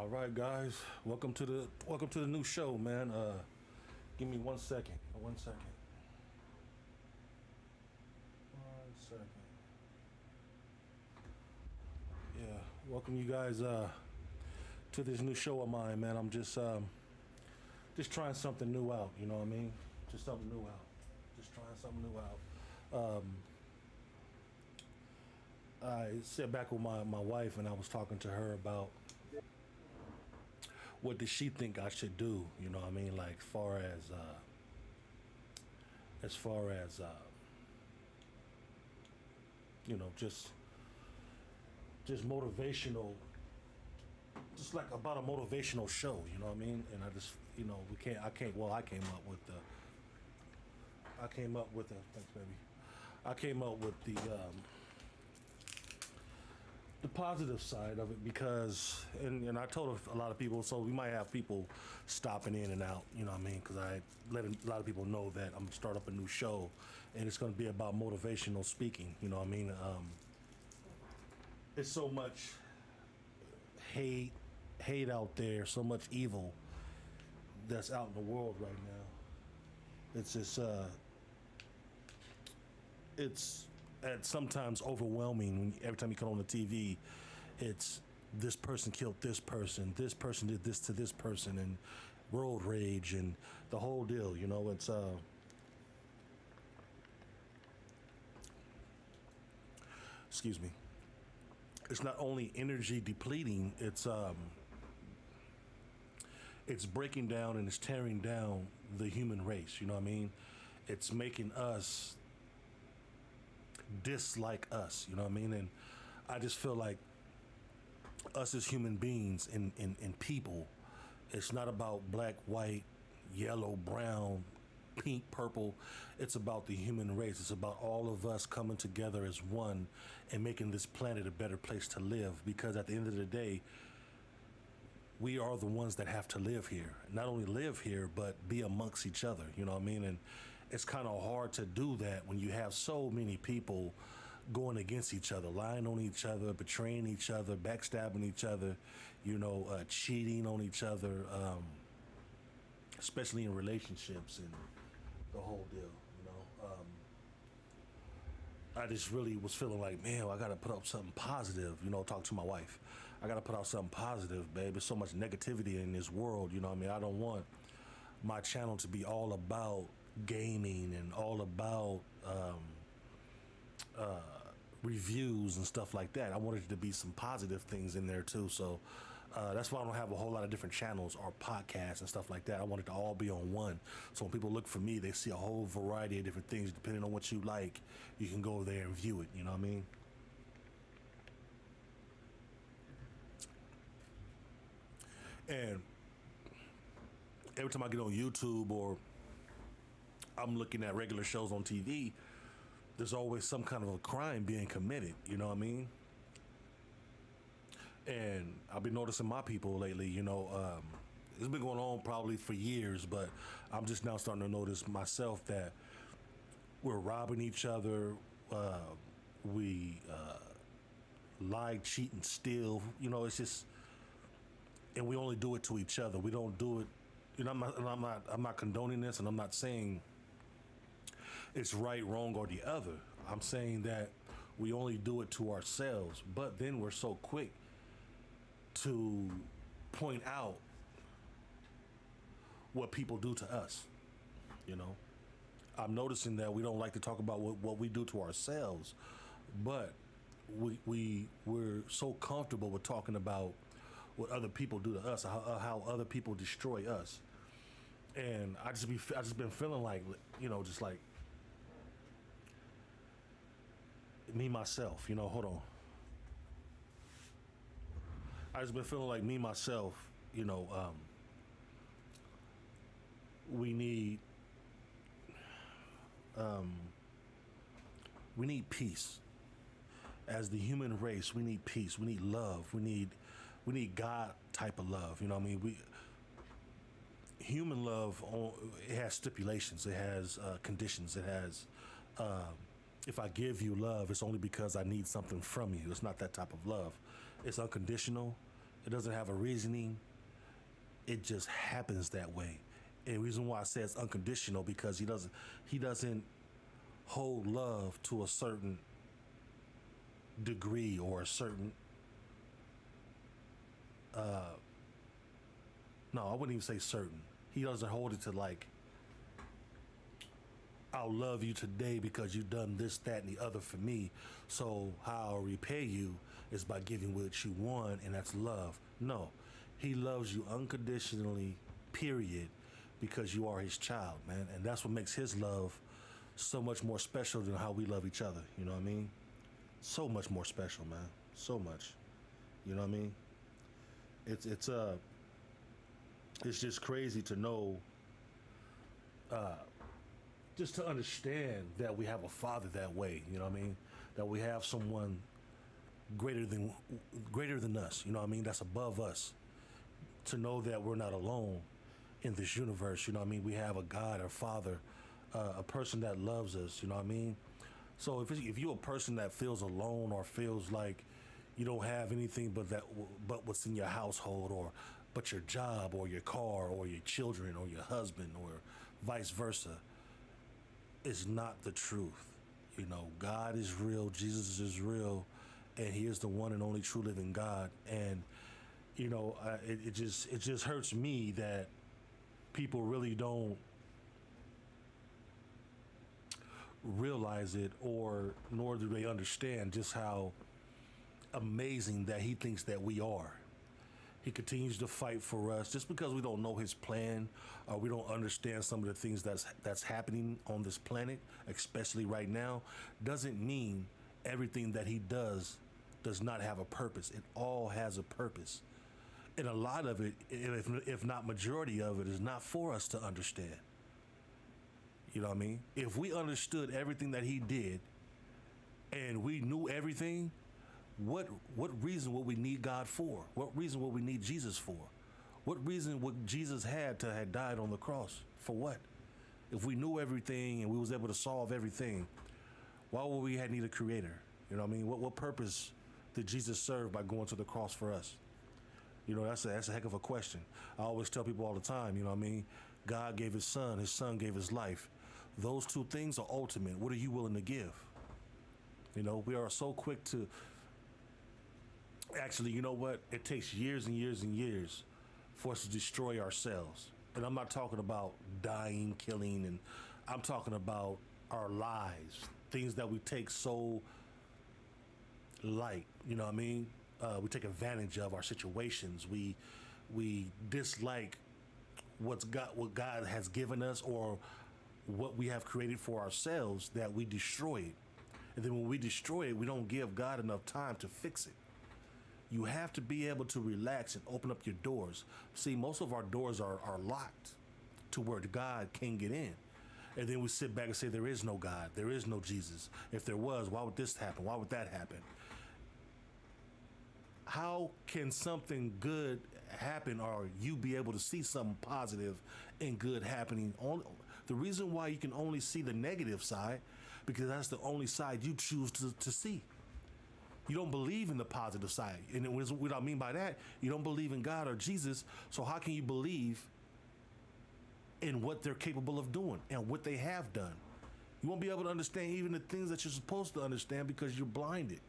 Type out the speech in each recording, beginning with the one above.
All right, guys. Welcome to the new show, man. Give me 1 second. 1 second. 1 second. Yeah, welcome you guys to this new show of mine, man. I'm just trying something new out. You know what I mean? Just something new out. Just trying something new out. I sat back with my wife and I was talking to her about what does she think I should do? You know what I mean? Like as far as you know, just motivational, just like about a motivational show. You know what I mean? And I just, you know, I came up with thanks, baby. I came up with the positive side of it because, and I told a lot of people, so we might have people stopping in and out, you know what I mean? Because I let a lot of people know that I'm start up a new show and it's going to be about motivational speaking, you know what I mean? It's so much hate out there, so much evil that's out in the world right now. It's just, it's at sometimes overwhelming every time you come on the TV. It's this person killed this person did this to this person, and road rage and the whole deal. You know, it's excuse me. It's not only energy depleting. It's breaking down and it's tearing down the human race. You know what I mean? It's making us dislike us, you know what I mean? And I just feel like us as human beings and people, it's not about black, white, yellow, brown, pink, purple. It's about the human race. It's about all of us coming together as one and making this planet a better place to live, because at the end of the day, we are the ones that have to live here. Not only live here, but be amongst each other, you know what I mean? And it's kind of hard to do that when you have so many people going against each other, lying on each other, betraying each other, backstabbing each other, you know, cheating on each other, especially in relationships and the whole deal, you know. I just really was feeling like, man, I got to put up something positive, you know, talk to my wife. I got to put out something positive, babe. There's so much negativity in this world, you know what I mean? I don't want my channel to be all about gaming and all about reviews and stuff like that. I wanted to be some positive things in there too. So that's why I don't have a whole lot of different channels or podcasts and stuff like that. I want it to all be on one. So when people look for me, they see a whole variety of different things. Depending on what you like, you can go there and view it. You know what I mean? And every time I get on YouTube or I'm looking at regular shows on TV, there's always some kind of a crime being committed, you know what I mean? And I've been noticing my people lately, you know, it's been going on probably for years, but I'm just now starting to notice myself that we're robbing each other, we lie, cheat, and steal, you know, it's just, and we only do it to each other. We don't do it, you know, I'm not condoning this, and I'm not saying it's right, wrong, or the other. I'm saying that we only do it to ourselves, but then we're so quick to point out what people do to us. You know, I'm noticing that we don't like to talk about what we do to ourselves, but we're so comfortable with talking about what other people do to us, how other people destroy us. And I just been feeling like, you know, just like me myself, you know, hold on. I just been feeling like me myself, you know, we need peace. As the human race, we need peace. We need love. We need God type of love. You know what I mean? Human love, it has stipulations. It has conditions. It has, if I give you love, it's only because I need something from you. It's not that type of love. It's unconditional. It doesn't have a reasoning. It just happens that way. And the reason why I say it's unconditional because he doesn't hold love to a certain degree or a certain no, I wouldn't even say certain. He doesn't hold it to like I'll love you today because you've done this, that, and the other for me. So how I'll repay you is by giving what you want, and that's love. No, he loves you unconditionally, period, because you are his child, man. And that's what makes his love so much more special than how we love each other. You know what I mean? So much more special, man. So much. You know what I mean? It's just crazy to know, just to understand that we have a father that way. You know what I mean? That we have someone greater than us. You know what I mean? That's above us. To know that we're not alone in this universe. You know what I mean? We have a God, a father, a person that loves us. You know what I mean? So if you're a person that feels alone or feels like you don't have anything but what's in your household or but your job or your car or your children or your husband or vice versa, is not the truth. You know, God is real, Jesus is real, and he is the one and only true living God. And you know, it just hurts me that people really don't realize it, or nor do they understand just how amazing that he thinks that we are. He continues to fight for us. Just because we don't know his plan or we don't understand some of the things that's happening on this planet, especially right now, doesn't mean everything that he does not have a purpose. It all has a purpose. And a lot of it, if not majority of it, is not for us to understand. You know what I mean? If we understood everything that he did and we knew everything, what reason would we need God for? What reason would we need Jesus for? What reason would Jesus had to have died on the cross? For what? If we knew everything and we was able to solve everything, why would we need a creator? You know what I mean? What purpose did Jesus serve by going to the cross for us? You know, that's a heck of a question. I always tell people all the time, you know what I mean? God gave his son gave his life. Those two things are ultimate. What are you willing to give? You know, we are so quick to, actually, you know what? It takes years and years and years for us to destroy ourselves. And I'm not talking about dying, killing, and I'm talking about our lives, things that we take so light, you know what I mean? We take advantage of our situations. We dislike what God has given us or what we have created for ourselves, that we destroy it. And then when we destroy it, we don't give God enough time to fix it. You have to be able to relax and open up your doors. See, most of our doors are locked to where God can't get in. And then we sit back and say, there is no God, there is no Jesus. If there was, why would this happen? Why would that happen? How can something good happen or you be able to see something positive and good happening? The reason why you can only see the negative side, because that's the only side you choose to see. You don't believe in the positive side. And what I mean by that, you don't believe in God or Jesus, so how can you believe in what they're capable of doing and what they have done? You won't be able to understand even the things that you're supposed to understand because you're blinded.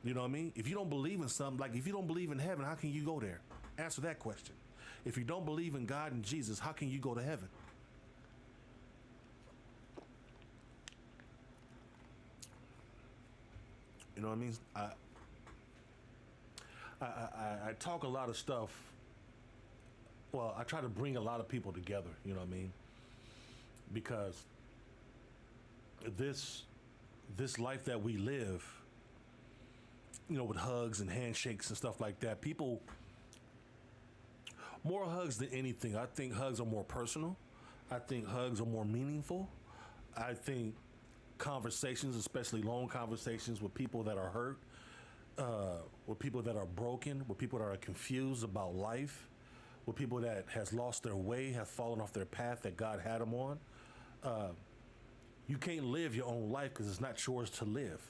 You know what I mean? If you don't believe in something, like if you don't believe in heaven, how can you go there? Answer that question. If you don't believe in God and Jesus, how can you go to heaven? You know what I mean? I talk a lot of stuff. Well, I try to bring a lot of people together, you know what I mean? Because this life that we live, you know, with hugs and handshakes and stuff like that, people, more hugs than anything. I think hugs are more personal. I think hugs are more meaningful. I think conversations, especially long conversations with people that are hurt, with people that are broken, with people that are confused about life, with people that has lost their way, have fallen off their path that God had them on. You can't live your own life because it's not yours to live.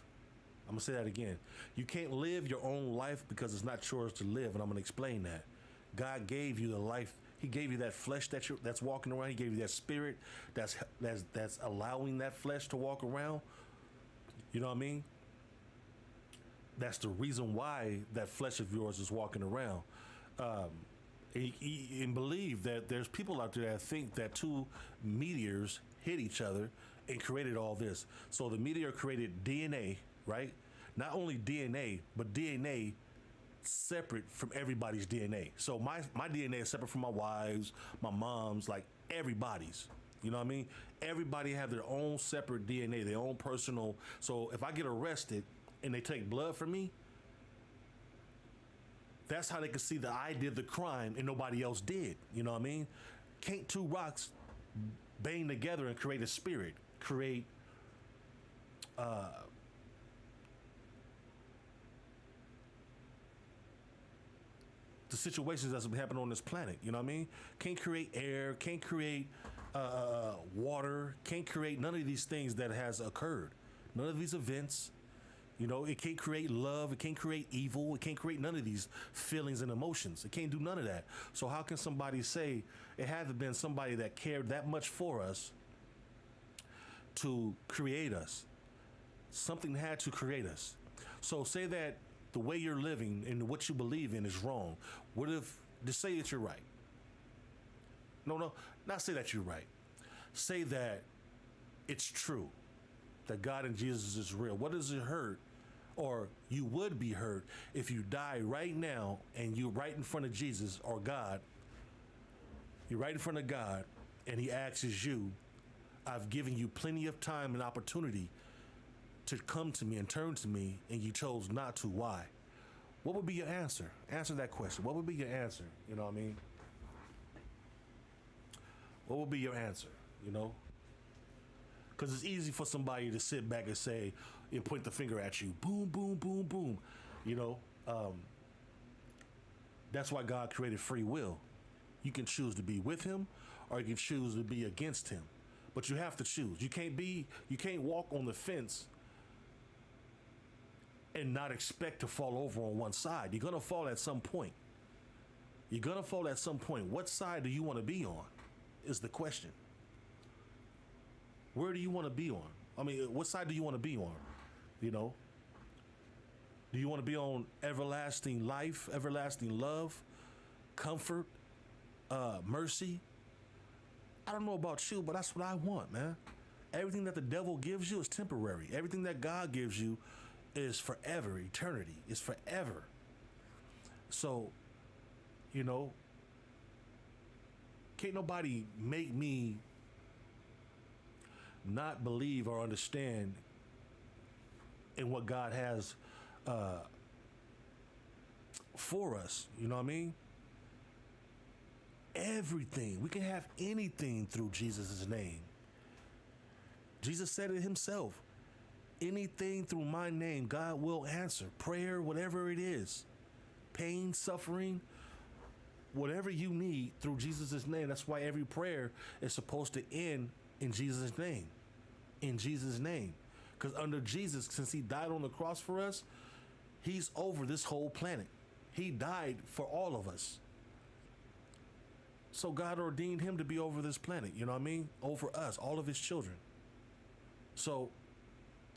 I'm gonna say that again. You can't live your own life because it's not yours to live, and I'm gonna explain that. God gave you the life. He gave you that flesh that's walking around. He gave you that spirit that's allowing that flesh to walk around. You know what I mean? That's the reason why that flesh of yours is walking around. And believe that there's people out there that think that two meteors hit each other and created all this. So the meteor created DNA, right? Not only DNA, but DNA separate from everybody's DNA. So my DNA is separate from my wife's, my mom's, like everybody's. You know what I mean? Everybody have their own separate DNA, their own personal. So if I get arrested and they take blood from me, that's how they can see that I did the crime and nobody else did. You know what I mean? Can't two rocks bang together and create a spirit, create the situations that's happening on this planet. You know what I mean? Can't create air, can't create water, can't create none of these things that has occurred. None of these events. You know, it can't create love. It can't create evil. It can't create none of these feelings and emotions. It can't do none of that. So how can somebody say it had to been somebody that cared that much for us to create us? Something had to create us. So say that the way you're living and what you believe in is wrong. What if, just say that you're right. No, not say that you're right. Say that it's true, that God and Jesus is real. What does it hurt, or you would be hurt, if you die right now and you're right in front of Jesus or God, you're right in front of God, and he asks you, I've given you plenty of time and opportunity to come to me and turn to me, and you chose not to. Why? What would be your answer? Answer that question. What would be your answer? You know what I mean? What would be your answer? You know? Because it's easy for somebody to sit back and say, and point the finger at you. Boom, boom, boom, boom. You know? That's why God created free will. You can choose to be with him, or you can choose to be against him. But you have to choose. You can't walk on the fence and not expect to fall over on one side. You're gonna fall at some point. You're gonna fall at some point. What side do you want to be on? Is the question. Where do you want to be on? I mean, what side do you want to be on? You know? Do you want to be on everlasting life, everlasting love, comfort, mercy? I don't know about you, but that's what I want, man. Everything that the devil gives you is temporary. Everything that God gives you is forever, eternity. It's forever. So, you know, can't nobody make me not believe or understand in what God has for us. You know what I mean? Everything. We can have anything through Jesus' name. Jesus said it himself. Anything through my name, God will answer. Prayer, whatever it is. Pain, suffering, whatever you need through Jesus' name. That's why every prayer is supposed to end in Jesus' name. In Jesus' name. Because under Jesus, since he died on the cross for us, he's over this whole planet. He died for all of us. So God ordained him to be over this planet, you know what I mean? Over us, all of his children. So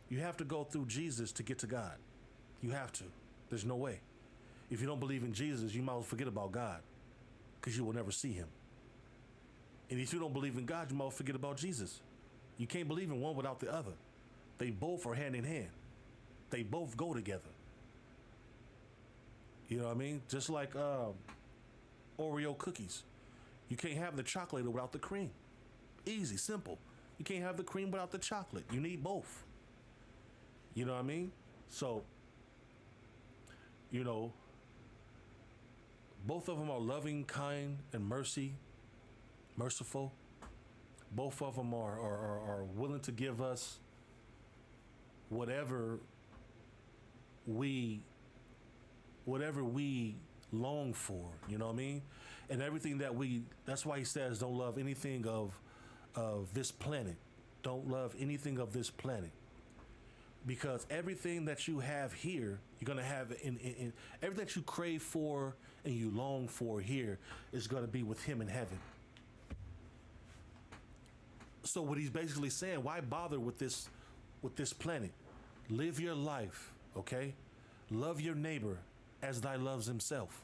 you have to go through Jesus to get to God. You have to. There's no way. If you don't believe in Jesus, you might as well forget about God, because you will never see him. And if you don't believe in God, you might as well forget about Jesus. You can't believe in one without the other. They both are hand in hand. They both go together. You know what I mean? Just like Oreo cookies. You can't have the chocolate without the cream. Easy, simple. You can't have the cream without the chocolate. You need both. You know what I mean? So, you know, both of them are loving, kind, and merciful. Both of them are willing to give us whatever we long for, you know what I mean? And everything that's why he says don't love anything of this planet. Don't love anything of this planet. because everything that you have here, you're gonna have in everything that you crave for and you long for here is gonna be with Him in heaven. So what he's basically saying, why bother with this planet? Live your life, okay? Love your neighbor as thy loves himself.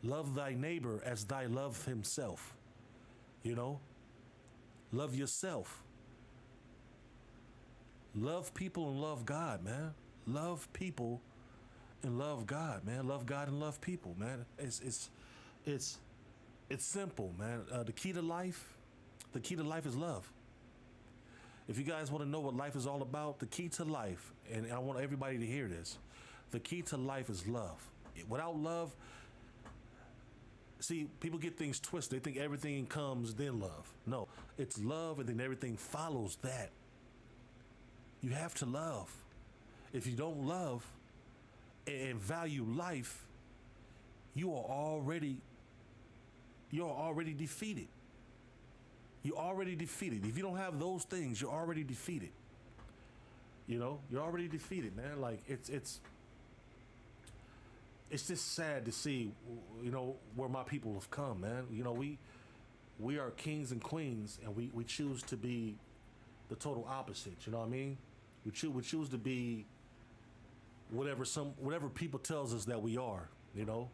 Love thy neighbor as thy love himself. You know? Love yourself. Love people and love God, man. Love people and love God, man. Love God and love people, man. It's simple, man. The key to life is love. If you guys want to know what life is all about, the key to life, and I want everybody to hear this, the key to life is love. Without love, see, people get things twisted. They think everything comes then love. No, it's love and then everything follows that. You have to love. If you don't love and value life, you are already defeated. You're already defeated. If you don't have those things, you're already defeated. You know, you're already defeated, man. Like it's just sad to see, you know, where my people have come, man. You know, we are kings and queens, and we choose to be the total opposite. You know what I mean? We choose to be whatever people tells us that we are. You know,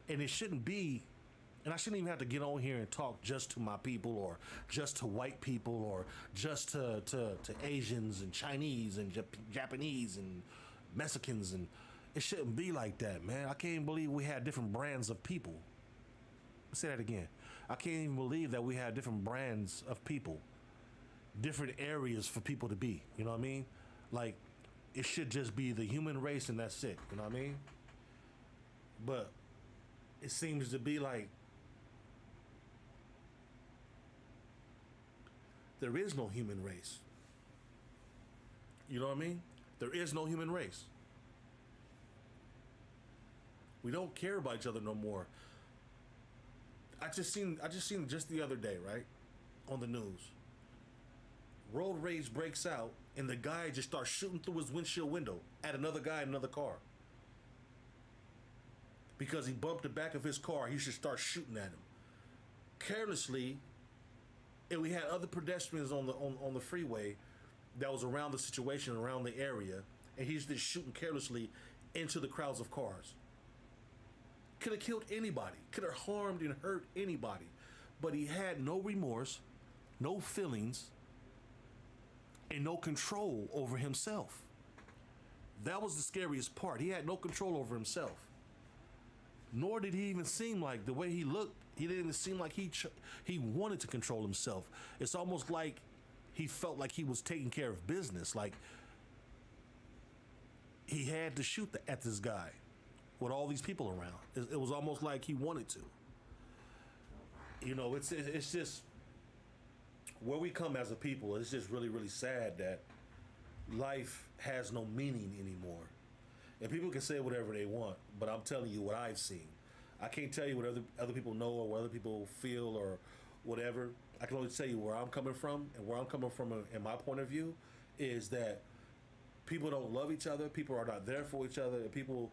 and it shouldn't be. And I shouldn't even have to get on here and talk just to my people or just to white people or just to Asians and Chinese and Japanese and Mexicans. And it shouldn't be like that, man. I can't even believe we had different brands of people. Let's say that again. I can't even believe that we had different brands of people, different areas for people to be. You know what I mean? Like, it should just be the human race and that's it. You know what I mean? But it seems to be like there is no human race. You know what I mean? There is no human race. We don't care about each other no more. I just seen just the other day, right? On the news. Road rage breaks out and the guy just starts shooting through his windshield window at another guy in another car. Because he bumped the back of his car, he should start shooting at him. Carelessly. And we had other pedestrians on the freeway that was around the situation, around the area, and he's just shooting carelessly into the crowds of cars. Could have killed anybody, could have harmed and hurt anybody, but he had no remorse, no feelings, and no control over himself. That was the scariest part. He had no control over himself. Nor did he even seem like, the way he looked, he didn't even seem like he wanted to control himself. It's almost like he felt like he was taking care of business. Like he had to shoot at this guy with all these people around. It was almost like he wanted to. You know, it's just where we come as a people. It's just really, really sad that life has no meaning anymore. And people can say whatever they want, but I'm telling you what I've seen. I can't tell you what other people know or what other people feel or whatever. I can only tell you where I'm coming from, and where I'm coming from in my point of view is that people don't love each other. People are not there for each other. And people,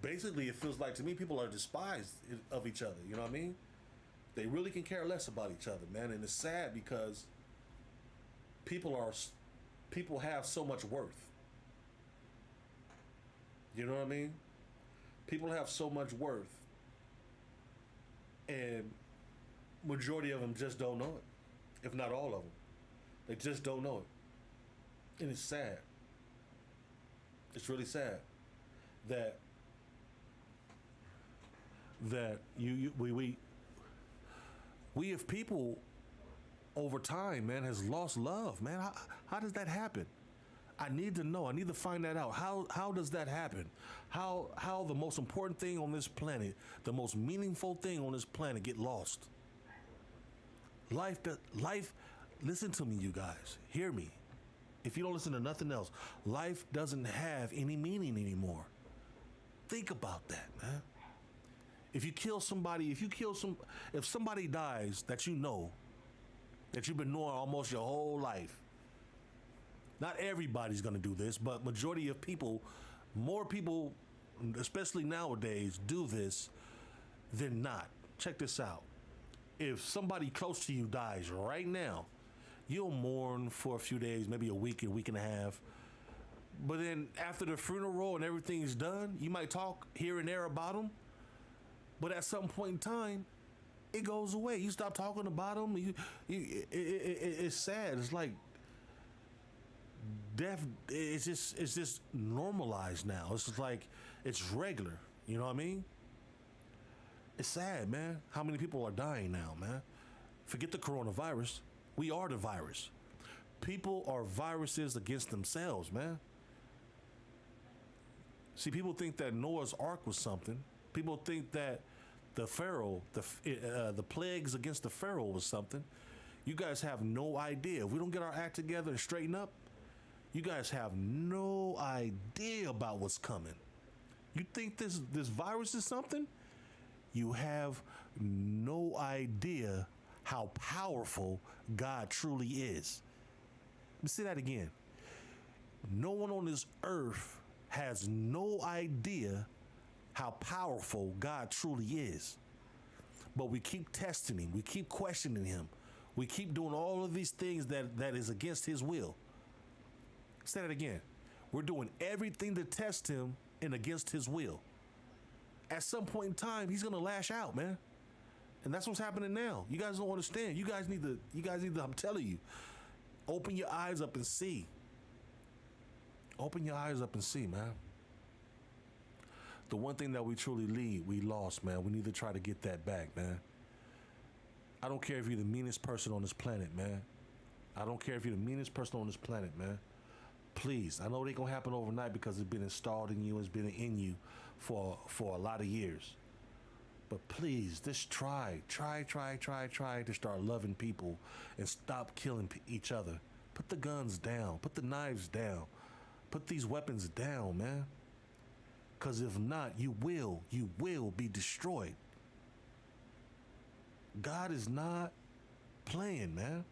basically, it feels like to me, people are despised of each other. You know what I mean? They really can care less about each other, man. And it's sad because people have so much worth. You know what I mean? People have so much worth, and majority of them just don't know it, if not all of them. They just don't know it. And it's sad. It's really sad that we as people over time, man, has lost love, man. How does that happen? I need to know. I need to find that out. How does that happen? How the most important thing on this planet, the most meaningful thing on this planet get lost? Life, listen to me, you guys. Hear me. If you don't listen to nothing else, life doesn't have any meaning anymore. Think about that, man. If somebody dies that you know, that you've been knowing almost your whole life, Not everybody's going to do this, but majority of people, more people, especially nowadays, do this than not. Check this out. If somebody close to you dies right now, you'll mourn for a few days, maybe a week and a half. But then after the funeral and everything's done, you might talk here and there about them. But at some point in time, it goes away. You stop talking about them. It's sad. It's like death. It's just normalized now. It's just like it's regular. You know what I mean? It's sad, man. How many people are dying now, man? Forget the coronavirus. We are the virus. People are viruses against themselves, man. See, people think that Noah's Ark was something. People think that the Pharaoh, the plagues against the Pharaoh was something. You guys have no idea. If we don't get our act together and straighten up, you guys have no idea about what's coming. You think this virus is something? You have no idea how powerful God truly is. Let me say that again. No one on this earth has no idea how powerful God truly is. But we keep testing him. We keep questioning him. We keep doing all of these things that is against his will. Say that again. We're doing everything to test him and against his will. At some point in time, he's gonna lash out, man. And that's what's happening now. You guys don't understand. You guys need to, I'm telling you, open your eyes up and see. Open your eyes up and see, man. The one thing that we truly we lost, man. We need to try to get that back, man. I don't care if you're the meanest person on this planet, man. I don't care if you're the meanest person on this planet, man. Please, I know it ain't gonna happen overnight because it's been installed in you, it's been in you for a lot of years. But please, just try to start loving people and stop killing each other. Put the guns down, put the knives down, put these weapons down, man. Because if not, you will be destroyed. God is not playing, man.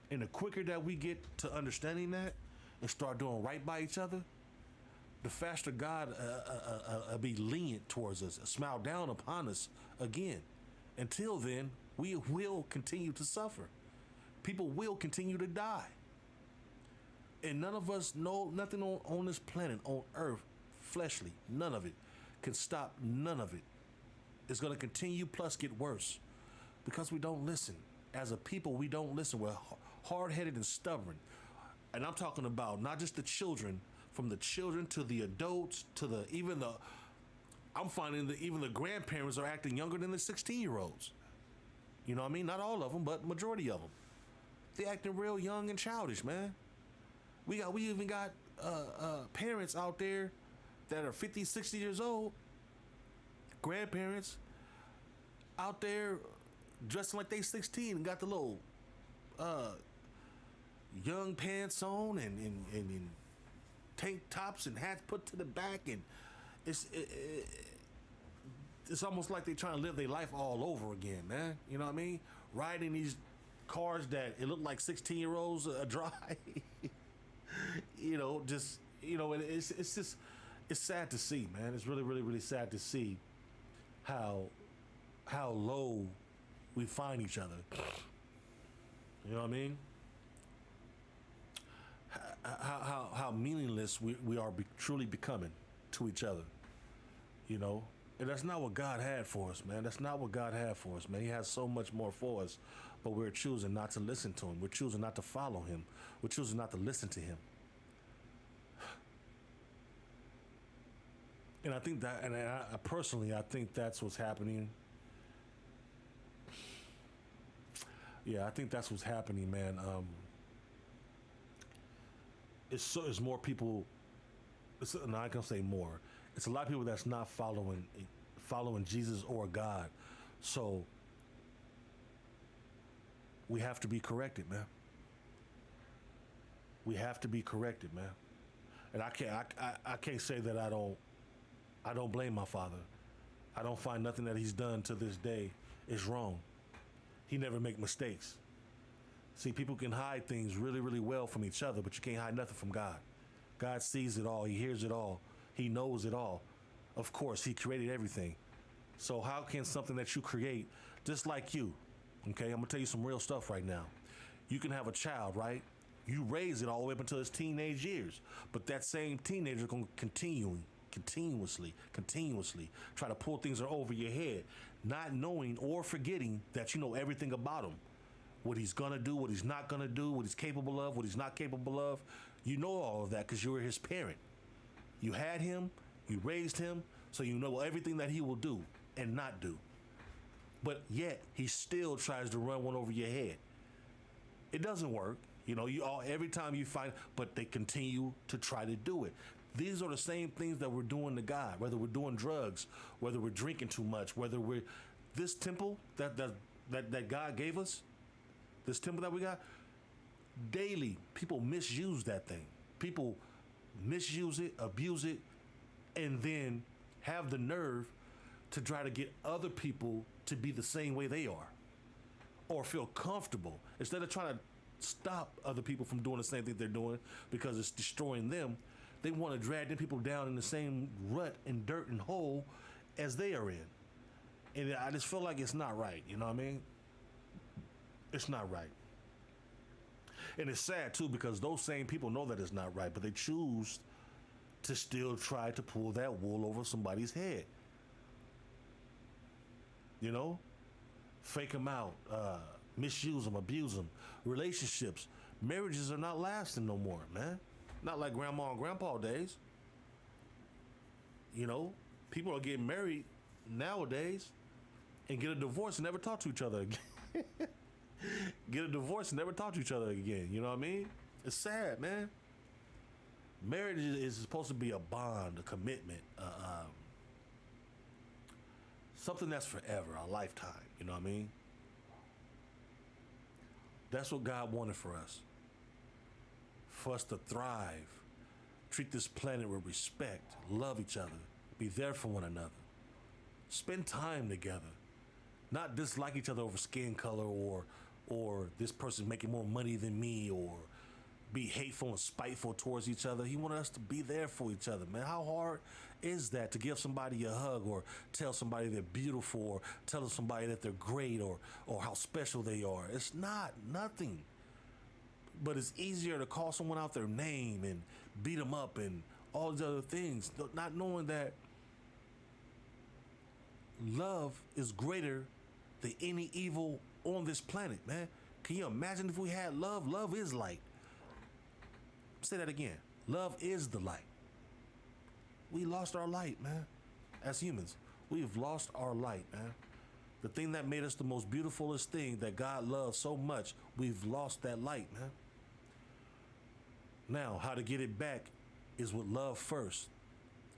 And the quicker that we get to understanding that and start doing right by each other, the faster God be lenient towards us, smile down upon us again. Until then, we will continue to suffer. People will continue to die. And none of us know nothing on this planet, on earth, fleshly, none of it can stop none of it. It's going to continue plus get worse because we don't listen. As a people, we don't listen. We're hard-headed and stubborn. And I'm talking about not just the children, from the children to the adults to I'm finding that even the grandparents are acting younger than the 16-year-olds. You know what I mean? Not all of them, but majority of them. They acting real young and childish, man. We even got parents out there that are 50, 60 years old, grandparents out there dressing like they 16 and got the little young pants on and tank tops and hats put to the back, and it's almost like they trying to live their life all over again, man. You know what I mean? Riding these cars that it look like 16-year-olds drive. It's sad to see, man. It's really, really, really sad to see how low we find each other. You know what I mean? How meaningless we are truly becoming to each other. You know? And that's not what God had for us, man. That's not what God had for us, man. He has so much more for us, but we're choosing not to listen to him. We're choosing not to follow him. We're choosing not to listen to him. And I think that, and I personally, I think that's what's happening. Yeah, I think that's what's happening, man. It's more people. No, I can say more. It's a lot of people that's not following Jesus or God. So we have to be corrected, man. We have to be corrected, man. And I can't say that I don't blame my father. I don't find nothing that he's done to this day is wrong. He never make mistakes. See, people can hide things really, really well from each other, but you can't hide nothing from God. God sees it all. He hears it all. He knows it all. Of course, he created everything. So how can something that you create, just like you, okay, I'm going to tell you some real stuff right now. You can have a child, right? You raise it all the way up until his teenage years. But that same teenager going to continuously try to pull things over your head, not knowing or forgetting that you know everything about him. What he's going to do, what he's not going to do, what he's capable of, what he's not capable of. You know all of that because you were his parent. You had him, you raised him, so you know everything that he will do and not do. But yet, he still tries to run one over your head. It doesn't work. You know, every time you find, but they continue to try to do it. These are the same things that we're doing to God, whether we're doing drugs, whether we're drinking too much, whether we're, this temple that God gave us, this temple that we got, daily, people misuse that thing. People misuse it, abuse it, and then have the nerve to try to get other people to be the same way they are or feel comfortable. Instead of trying to stop other people from doing the same thing they're doing because it's destroying them, they want to drag them people down in the same rut and dirt and hole as they are in. And I just feel like it's not right, you know what I mean? It's not right. And it's sad too because those same people know that it's not right, but they choose to still try to pull that wool over somebody's head. You know? Fake them out, misuse them, abuse them. Relationships, marriages are not lasting no more, man. Not like grandma and grandpa days. You know? People are getting married nowadays and get a divorce and never talk to each other again. Get a divorce and never talk to each other again. You know what I mean? It's sad, man. Marriage is supposed to be a bond, a commitment, something that's forever, a lifetime. You know what I mean? That's what God wanted for us. For us to thrive, treat this planet with respect, love each other, be there for one another, spend time together, not dislike each other over skin color or this person making more money than me or be hateful and spiteful towards each other. He wanted us to be there for each other, man. How hard is that to give somebody a hug or tell somebody they're beautiful or tell somebody that they're great or how special they are? It's nothing. But it's easier to call someone out their name and beat them up and all these other things, not knowing that love is greater than any evil on this planet, man. Can you imagine if we had love? Love is light. Say that again. Love is the light. We lost our light, man. As humans, we've lost our light, man. The thing that made us the most beautifulest thing that God loves so much, we've lost that light, man. Now, how to get it back is with love first.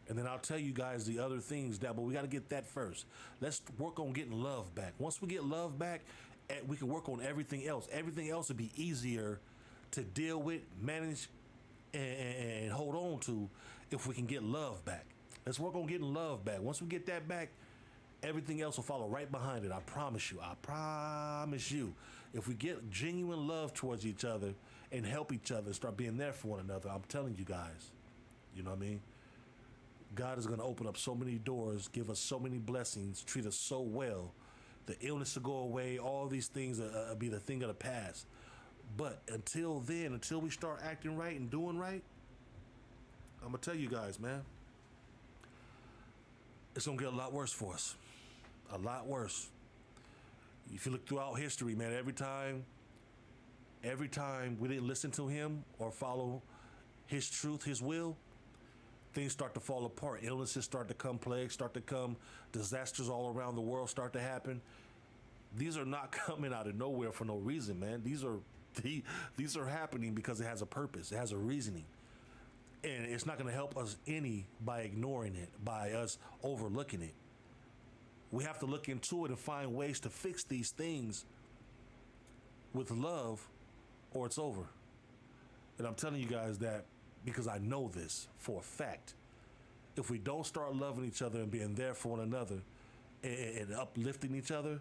And then I'll tell you guys the other things but we got to get that first. Let's work on getting love back. Once we get love back, we can work on everything else. Everything else will be easier to deal with, manage, and hold on to if we can get love back. Let's work on getting love back. Once we get that back, everything else will follow right behind it. I promise you. I promise you. If we get genuine love towards each other and help each other, start being there for one another, I'm telling you guys, you know what I mean? God is going to open up so many doors, give us so many blessings, treat us so well. The illness will go away. All these things will be the thing of the past. But until then, until we start acting right and doing right, I'm going to tell you guys, man, it's going to get a lot worse for us. A lot worse. If you look throughout history, man, every time we didn't listen to him or follow his truth, his will, things start to fall apart. Illnesses start to come, plagues start to come, disasters all around the world start to happen. These are not coming out of nowhere for no reason, man. These are happening because it has a purpose. It has a reasoning. And it's not going to help us any by ignoring it, by us overlooking it. We have to look into it and find ways to fix these things with love, or it's over. And I'm telling you guys that because I know this for a fact. If we don't start loving each other and being there for one another and uplifting each other,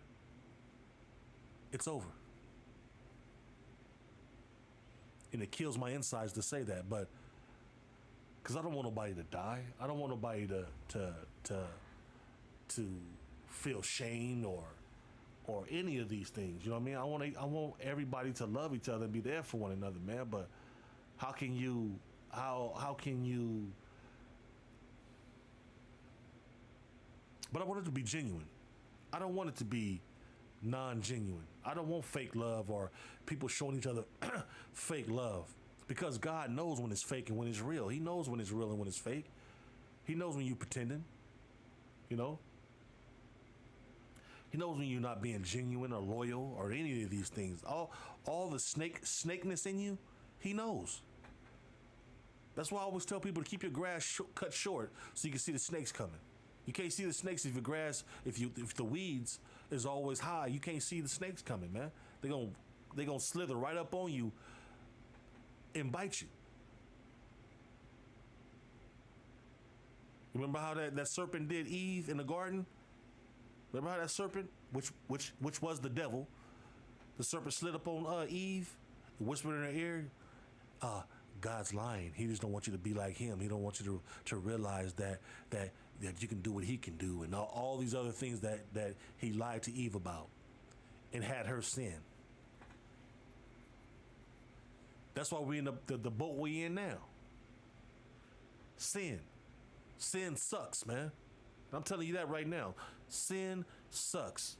it's over. and it kills my insides to say that, but because I don't want nobody to die. I don't want nobody to feel shamed or any of these things. You know what I mean? I want everybody to love each other and be there for one another, man. But how can you? But I want it to be genuine. I don't want it to be non-genuine. I don't want fake love or people showing each other fake love, because God knows when it's fake and when it's real. He knows when it's real and when it's fake. He knows when you're pretending, you know? He knows when you're not being genuine or loyal or any of these things. All the snakeness in you, he knows. That's why I always tell people to keep your grass cut short so you can see the snakes coming. You can't see the snakes if your grass, if the weeds is always high. You can't see the snakes coming, man. They're gonna slither right up on you and bite you. Remember how that serpent did Eve in the garden? Remember how that serpent, which was the devil, the serpent slid up on Eve, whispered in her ear, God's lying. He just don't want you to be like him. He don't want you to realize that you can do what he can do, and all these other things that he lied to Eve about and had her sin. That's why we're in the boat we in now. Sin sucks, man. I'm telling you that right now. Sin sucks.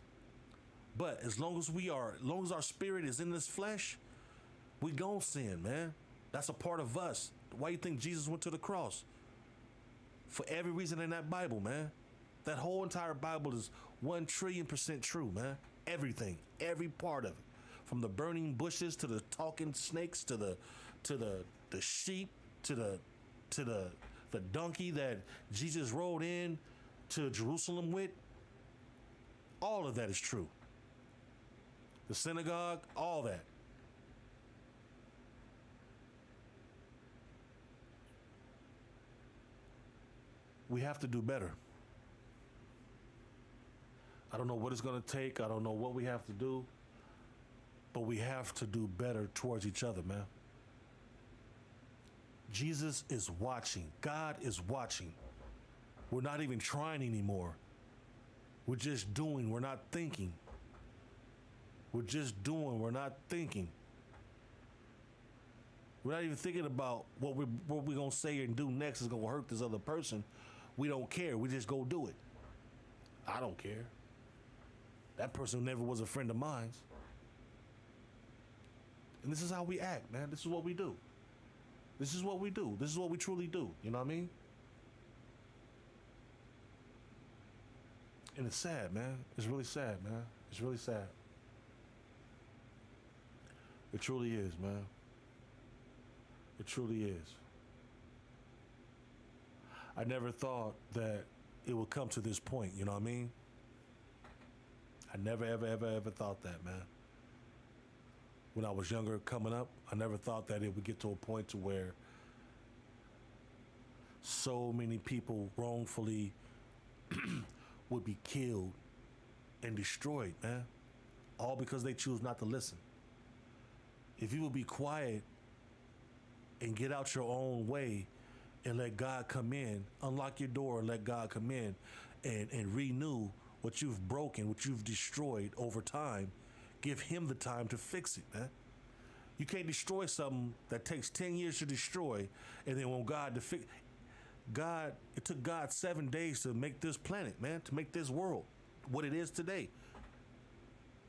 But as long as our spirit is in this flesh, we gon' sin, man. That's a part of us. Why you think Jesus went to the cross? For every reason in that Bible, man. That whole entire Bible is 1,000,000,000% true, man. Everything, every part of it. From the burning bushes to the talking snakes to the sheep to the donkey that Jesus rode in to Jerusalem with. All of that is true. The synagogue, all that. We have to do better. I don't know what it's going to take. I don't know what we have to do. But we have to do better towards each other, man. Jesus is watching. God is watching. We're not even trying anymore. We're just doing. We're not thinking. We're just doing. We're not thinking. We're not even thinking about what we're going to say and do next is going to hurt this other person. We don't care. We just go do it. I don't care. That person never was a friend of mine. And this is how we act, man. This is what we do. This is what we do. This is what we truly do. You know what I mean? And it's sad, man. It's really sad, man. It's really sad. It truly is, man. It truly is. I never thought that it would come to this point, you know what I mean? I never, ever thought that, man. When I was younger, coming up, I never thought that it would get to a point to where so many people wrongfully would be killed and destroyed, man. All because they choose not to listen. If you would be quiet and get out your own way and let God come in, unlock your door and let God come in and renew what you've broken, what you've destroyed over time, give him the time to fix it, man. You can't destroy something that takes 10 years to destroy and then want God to fix it took God 7 days to make this planet, man, to make this world what it is today.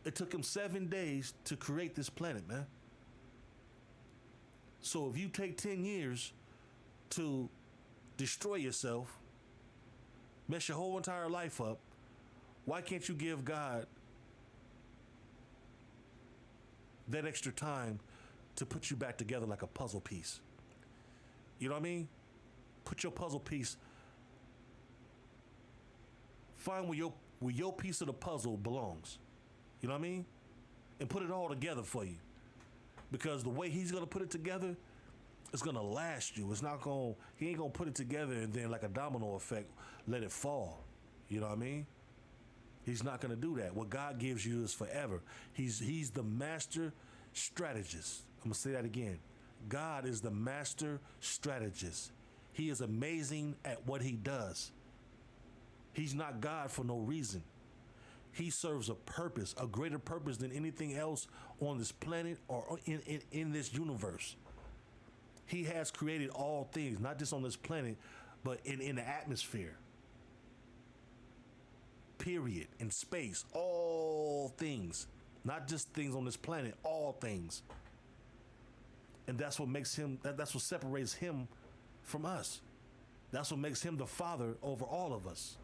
It took him 7 days to create this planet, man. So if you take 10 years to destroy yourself, mess your whole entire life up, why can't you give God that extra time to put you back together like a puzzle piece? You know what I mean? Put your puzzle piece, find where your piece of the puzzle belongs. You know what I mean? And put it all together for you. Because the way he's gonna put it together, it's gonna last you. He ain't gonna put it together and then like a domino effect, let it fall. You know what I mean? He's not gonna do that. What God gives you is forever. He's the master strategist. I'm gonna say that again. God is the master strategist. He is amazing at what he does. He's not God for no reason. He serves a purpose, a greater purpose than anything else on this planet or in this universe. He has created all things, not just on this planet, but in the atmosphere. Period. In space, all things. Not just things on this planet, all things. And that's what makes him, that's what separates him from us. That's what makes him the Father over all of us.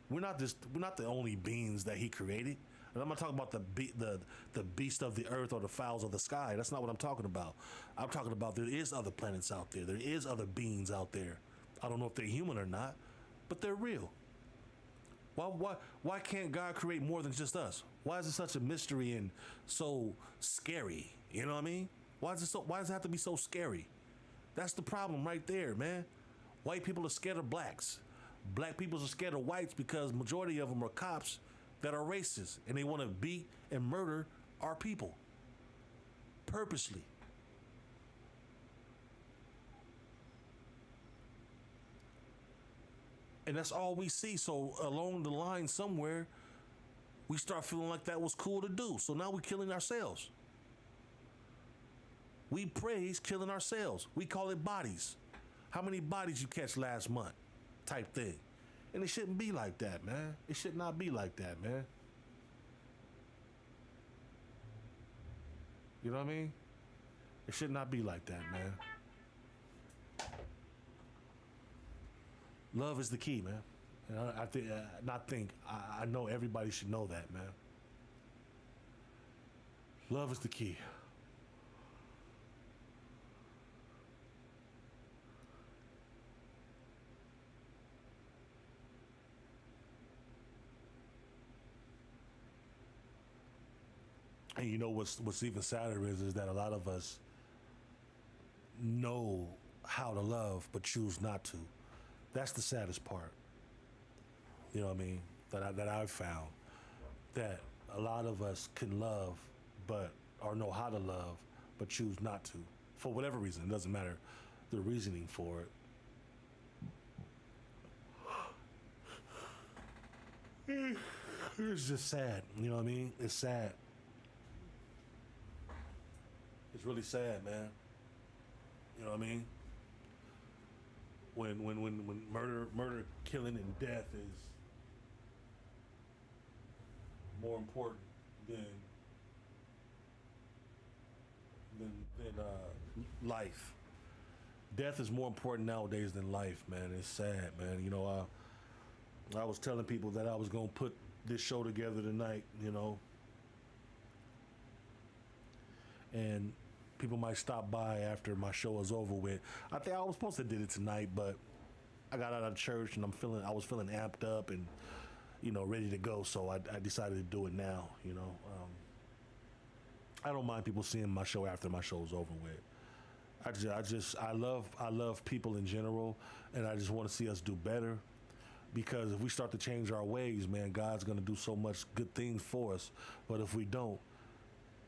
We're not the only beings that he created. And I'm not talking about the beast of the earth or the fowls of the sky. That's not what I'm talking about. I'm talking about there is other planets out there. There is other beings out there. I don't know if they're human or not, but they're real. Why can't God create more than just us? Why is it such a mystery and so scary? You know what I mean? Why does it have to be so scary? That's the problem right there, man. White people are scared of blacks. Black people are scared of whites because majority of them are cops that are racist and they want to beat and murder our people purposely. And that's all we see. So along the line somewhere, we start feeling like that was cool to do. So now we're killing ourselves. We praise killing ourselves. We call it bodies. How many bodies you catch last month? Type thing. And it shouldn't be like that, man. It should not be like that, man. You know what I mean? It should not be like that, man. Love is the key, man. And I know everybody should know that, man. Love is the key. And you know what's even sadder is that a lot of us know how to love but choose not to. That's the saddest part. You know what I mean? That I've found. That a lot of us can love or know how to love but choose not to. For whatever reason. It doesn't matter the reasoning for it. It's just sad. You know what I mean? It's sad. It's really sad, man. You know what I mean? When murder, killing, and death is more important than life. Death is more important nowadays than life, man. It's sad, man. You know, I was telling people that I was gonna put this show together tonight, you know. And people might stop by after my show is over with. I think I was supposed to did it tonight, but I got out of church and I was feeling amped up and, you know, ready to go. So I decided to do it now, you know. I don't mind people seeing my show after my show is over with. I love people in general, and I just want to see us do better. Because if we start to change our ways, man, God's going to do so much good things for us. But if we don't,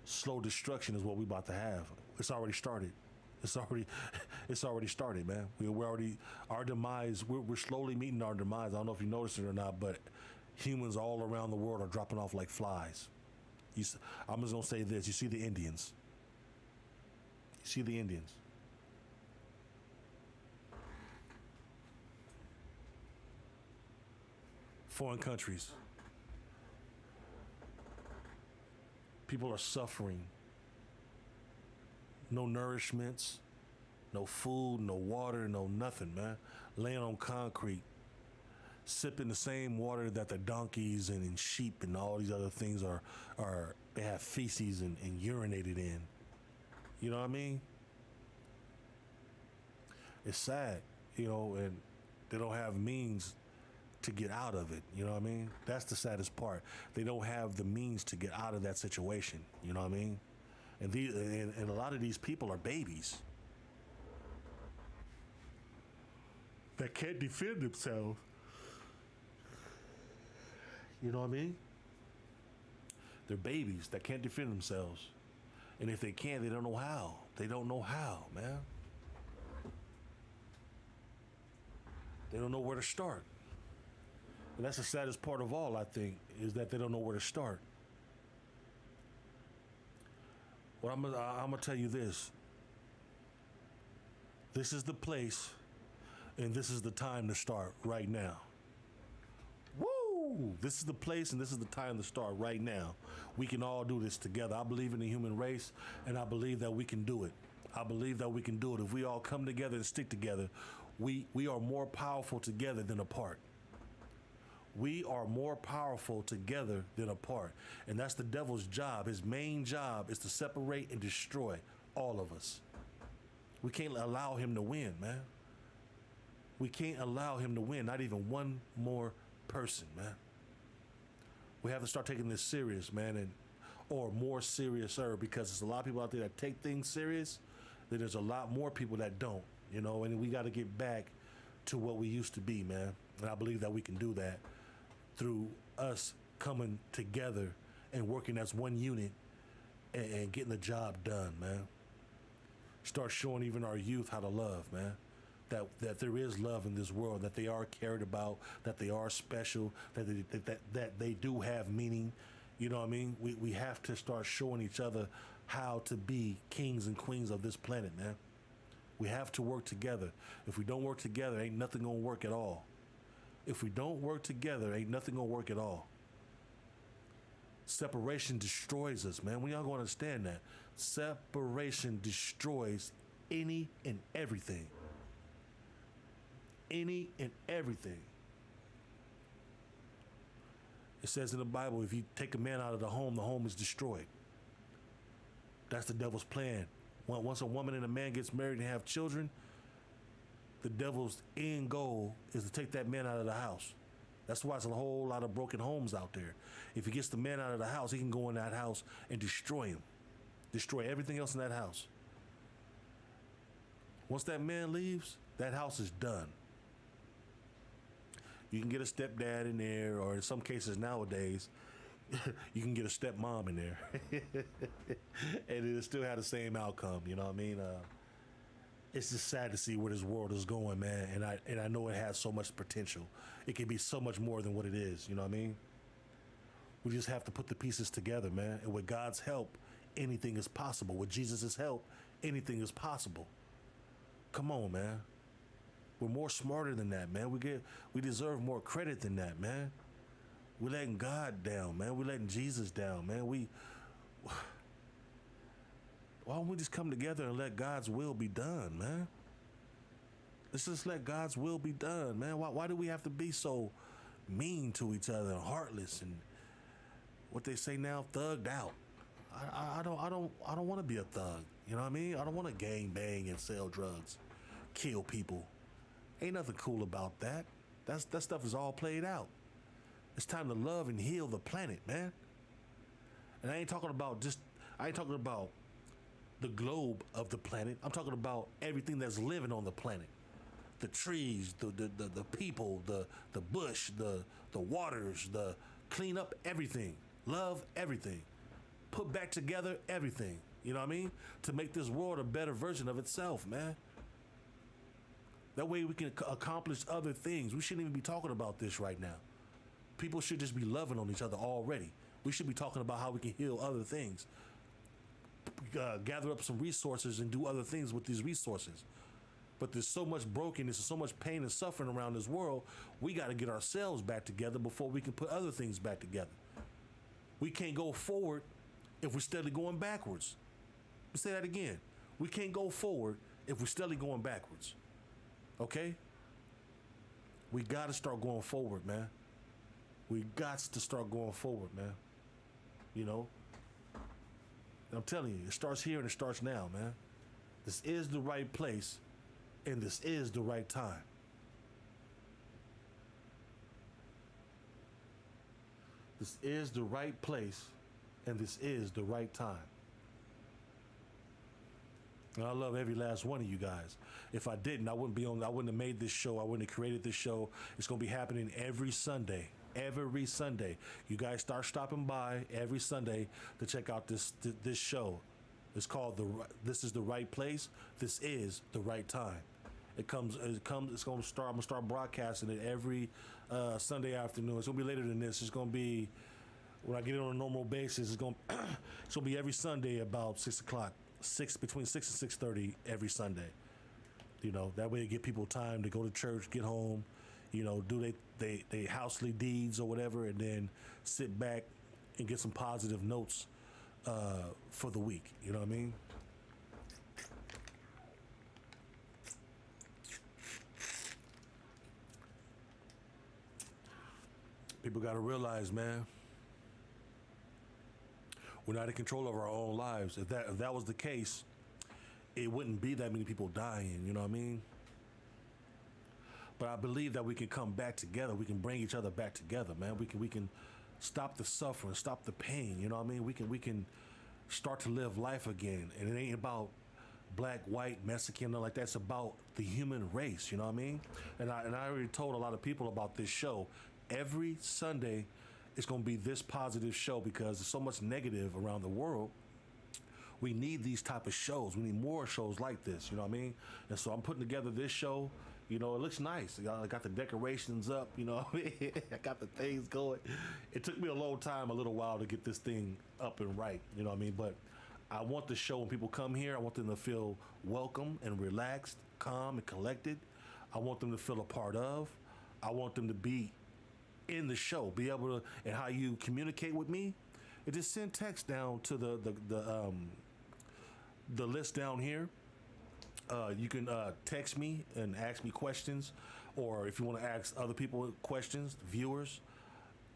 slow destruction is what we about to have. It's already started. It's already started, man. Our demise, we're slowly meeting our demise. I don't know if you noticed it or not, but humans all around the world are dropping off like flies. I'm just gonna say this, you see the Indians. Foreign countries. People are suffering. No nourishments, no food, no water, no nothing, man. Laying on concrete, sipping the same water that the donkeys and sheep and all these other things they have feces and urinated in. You know what I mean? It's sad, you know, and they don't have means to get out of it. You know what I mean? That's the saddest part. They don't have the means to get out of that situation. You know what I mean? And and a lot of these people are babies that can't defend themselves. You know what I mean? They're babies that can't defend themselves. And if they can't, they don't know how. They don't know how, man. They don't know where to start. And that's the saddest part of all, I think, is that they don't know where to start. Well, I'm gonna tell you this. This is the place, and this is the time to start right now. Woo! This is the place, and this is the time to start right now. We can all do this together. I believe in the human race, and I believe that we can do it. I believe that we can do it. If we all come together and stick together, we are more powerful together than apart. We are more powerful together than apart. And that's the devil's job. His main job is to separate and destroy all of us. We can't allow him to win, man. We can't allow him to win, not even one more person, man. We have to start taking this serious, man, or more seriouser, because there's a lot of people out there that take things serious. Then there's a lot more people that don't, and we got to get back to what we used to be, man. And I believe that we can do that through us coming together and working as one unit and getting the job done, man. Start showing even our youth how to love, man. That there is love in this world, that they are cared about, that they are special, that they do have meaning. You know what I mean? We have to start showing each other how to be kings and queens of this planet, man. We have to work together. If we don't work together, ain't nothing gonna work at all. If we don't work together, ain't nothing gonna work at all. Separation destroys us, man. We all gonna understand that. Separation destroys any and everything. Any and everything. It says in the Bible, if you take a man out of the home is destroyed. That's the devil's plan. Once a woman and a man gets married and have children, the devil's end goal is to take that man out of the house. That's why there's a whole lot of broken homes out there. If he gets the man out of the house, he can go in that house and destroy him. Destroy everything else in that house. Once that man leaves, that house is done. You can get a stepdad in there, or in some cases nowadays, you can get a stepmom in there. And it'll still have the same outcome, you know what I mean? It's just sad to see where this world is going, man. And I know it has so much potential. It can be so much more than what it is, you know what I mean? We just have to put the pieces together, man. And with God's help, anything is possible. With Jesus' help, anything is possible. Come on, man. We're more smarter than that, man. We deserve more credit than that, man. We're letting God down, man. We're letting Jesus down, man. Why don't we just come together and let God's will be done, man? Let's just let God's will be done, man. Why do we have to be so mean to each other and heartless and what they say now, thugged out? I don't want to be a thug. You know what I mean? I don't want to gang bang and sell drugs, kill people. Ain't nothing cool about that. That stuff is all played out. It's time to love and heal the planet, man. And I ain't talking about the globe of the planet. I'm talking about everything that's living on the planet. The trees, the people, the bush, the waters, clean up everything. Love everything. Put back together everything. You know what I mean? To make this world a better version of itself, man. That way we can accomplish other things. We shouldn't even be talking about this right now. People should just be loving on each other already. We should be talking about how we can heal other things. Gather up some resources and do other things with these resources. But there's so much brokenness and so much pain and suffering around this world, we got to get ourselves back together before we can put other things back together. We can't go forward if we're steadily going backwards. Let's say that again. We can't go forward if we're steadily going backwards. Okay? We got to start going forward, man. We got to start going forward, man. You know? And I'm telling you, it starts here and it starts now, man. This is the right place, and this is the right time. This is the right place, and this is the right time. And I love every last one of you guys. If I didn't, I wouldn't have made this show. I wouldn't have created this show. It's going to be happening every Sunday. Every Sunday. You guys start stopping by every Sunday to check out this show. It's called This is the Right Place. This is the right time. It's going to start. I'm gonna start broadcasting it every Sunday afternoon. It's gonna be later than this. It's gonna be when I get it on a normal basis. It's gonna be every Sunday about 6 o'clock, between 6 and 6:30 every Sunday. You know, that way it give people time to go to church, get home, you know, do they housely deeds or whatever, and then sit back and get some positive notes for the week. You know what I mean? People got to realize, man, we're not in control of our own lives. If that was the case, it wouldn't be that many people dying. You know what I mean? But I believe that we can come back together. We can bring each other back together, man. We can stop the suffering, stop the pain. You know what I mean? We can start to live life again. And it ain't about black, white, Mexican, nothing like that. It's about the human race. You know what I mean? And I already told a lot of people about this show. Every Sunday, it's going to be this positive show because there's so much negative around the world. We need these type of shows. We need more shows like this. You know what I mean? And so I'm putting together this show. You know, it looks nice. I got the decorations up. You know, I got the things going. It took me a long time, a little while to get this thing up and right. You know what I mean? But I want the show when people come here, I want them to feel welcome and relaxed, calm and collected. I want them to feel a part of. I want them to be in the show, be able to, and how you communicate with me. It just send text down to the list down here. You can text me and ask me questions, or if you want to ask other people questions, viewers,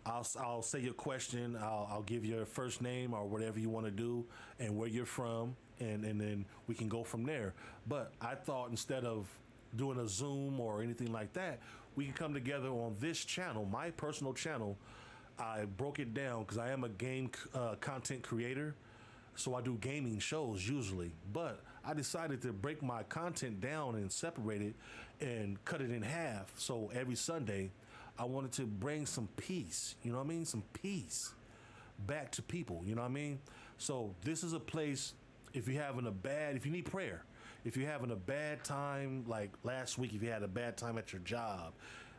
I'll say your question. I'll give your first name or whatever you want to do and where you're from, and then we can go from there. But I thought instead of doing a Zoom or anything like that, we can come together on this channel, my personal channel. I broke it down because I am a game content creator. So I do gaming shows usually, but I decided to break my content down and separate it and cut it in half. So every Sunday, I wanted to bring some peace, you know what I mean? Some peace back to people, you know what I mean? So this is a place, if you need prayer, if you're having a bad time, like last week, if you had a bad time at your job,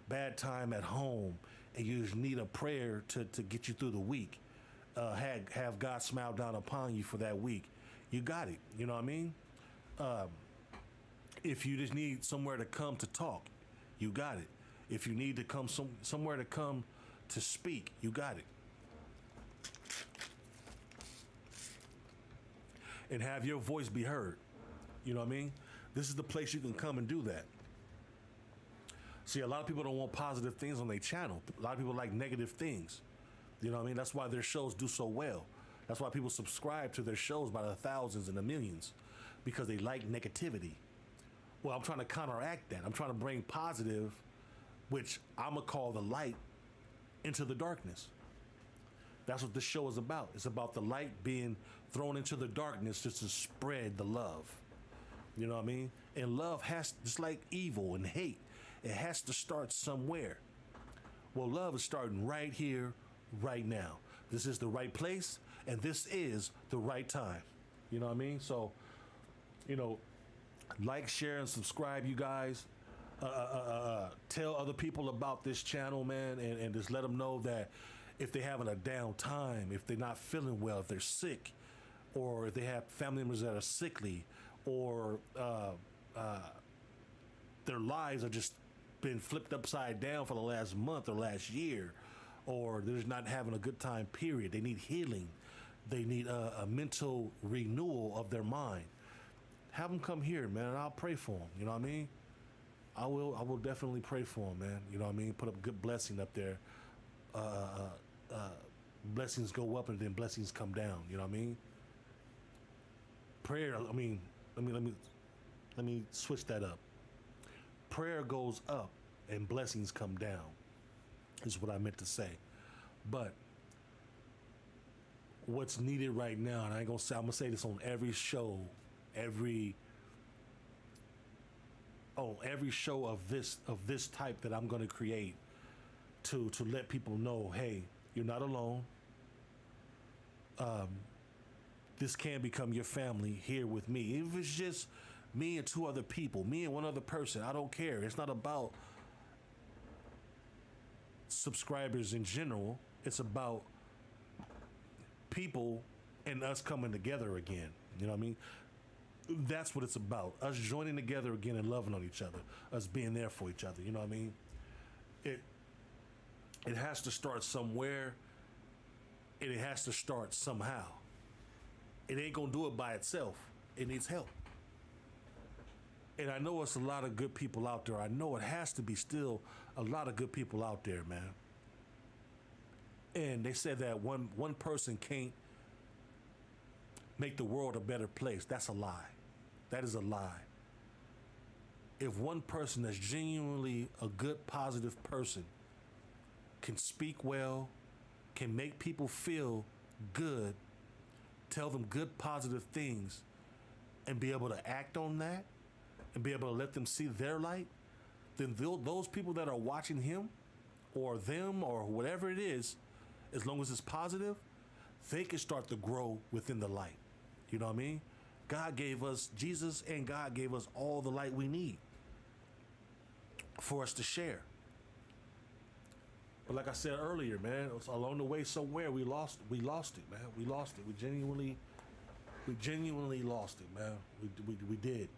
bad time at home, and you just need a prayer to get you through the week, have God smile down upon you for that week, you got it. You know what I mean? If you just need somewhere to come to talk, you got it. If you need to come somewhere to come to speak, you got it. And have your voice be heard. You know what I mean? This is the place you can come and do that. See, a lot of people don't want positive things on their channel. A lot of people like negative things. You know what I mean? That's why their shows do so well. That's why people subscribe to their shows by the thousands and the millions, because they like negativity. Well, I'm trying to counteract that. I'm trying to bring positive, which I'm going to call the light, into the darkness. That's what this show is about. It's about the light being thrown into the darkness just to spread the love. You know what I mean? And love has, just like evil and hate, it has to start somewhere. Well, love is starting right here, right now. This is the right place, and this is the right time. You know what I mean? So, you know, like, share, and subscribe, you guys. Tell other people about this channel, man, and just let them know that if they're having a down time, if they're not feeling well, if they're sick, or if they have family members that are sickly, or their lives are just been flipped upside down for the last month or last year, or they're just not having a good time, period. They need healing. They need a mental renewal of their mind. Have them come here, man, and I'll pray for them. You know what I mean? I will definitely pray for them, man. You know what I mean? Put a good blessing up there. Blessings go up and then blessings come down. You know what I mean? Prayer, I mean, let me switch that up. Prayer goes up and blessings come down, is what I meant to say. But what's needed right now, and I'm gonna say this on every show, every show of this type that I'm gonna create, to let people know, hey, you're not alone. this can become your family here with me. If it's just me and two other people, me and one other person, I don't care. It's not about subscribers in general. It's about people and us coming together again. You know what I mean? That's what it's about. Us joining together again and loving on each other. Us being there for each other. You know what I mean? It has to start somewhere, and it has to start somehow. It ain't gonna do it by itself. It needs help. And I know it's a lot of good people out there. I know it has to be still a lot of good people out there, man. And they said that one person can't make the world a better place. That's a lie. That is a lie. If one person that's genuinely a good, positive person can speak well, can make people feel good, tell them good, positive things, and be able to act on that, and be able to let them see their light, then those people that are watching him or them or whatever it is, as long as it's positive, they can start to grow within the light. You know what I mean? God gave us, Jesus and God gave us all the light we need for us to share. But like I said earlier, man, it was along the way somewhere we lost it, man. We lost it. We genuinely lost it, man. We did.